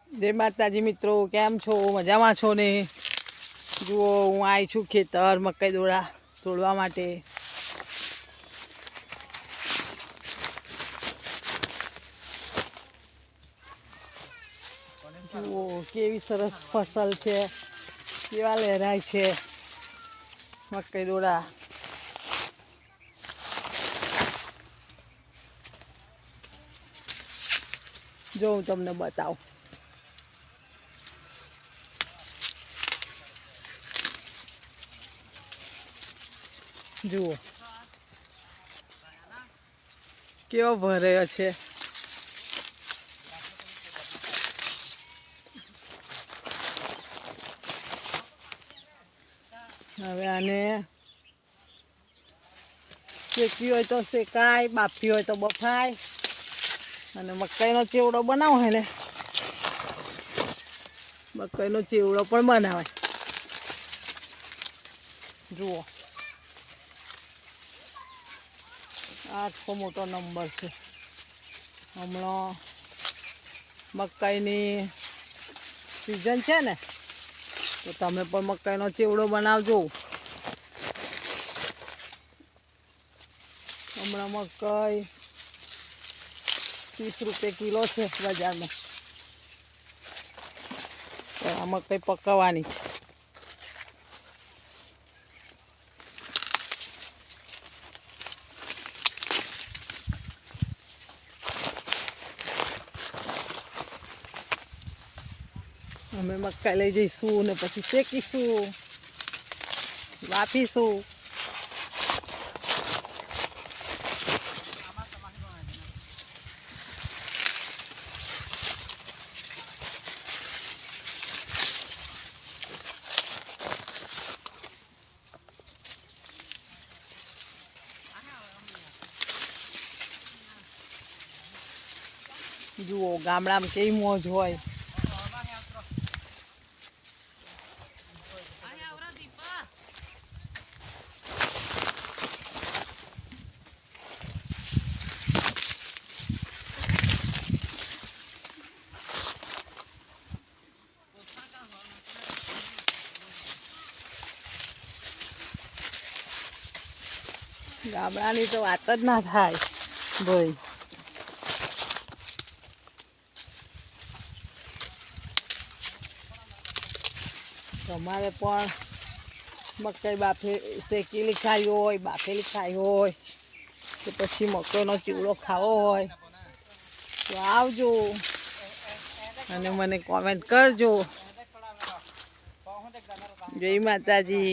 जय माताजी मित्रों, केम छो? मजामां छो ने? जुओ हूँ आई छू खेतर मकई दोड़ा तोड़वा माटे। जुओ केवी सरस फसल छे, केवा लहराय छे मकई दोड़ा। जो हूँ तमने बताऊं। जुओ केवो भरायो छे। हवे आने शेकी होय तो शेकाय, बाफी होय तो बफाय अने मकईनो चेवड़ो बनावो है ने मकईनो चेवड़ो पण बनावाय। जुओ आखो मोटो नंबर छे। हमणो मकईनी सीजन छे ने तो तमे पण मकईनो चेवड़ो बनावजो। हमणा मकई 30 रुपये किलो छे बजार में। तो आ मकई पकावानी छे। अमे मकाई लई जईशू ने पछी शेकीशू, वाफीशू। जुओ गामड़ा में केवी मौज होय। गामडानी तो वात ज ना थाय भाई। तमारे पण मकई बाफे शेकेली खाई होय, बाफेली खाई होय के पछी मकईनो चीवड़ो खावो होय तो आवजो अने मने कॉमेंट करजो। जय माताजी।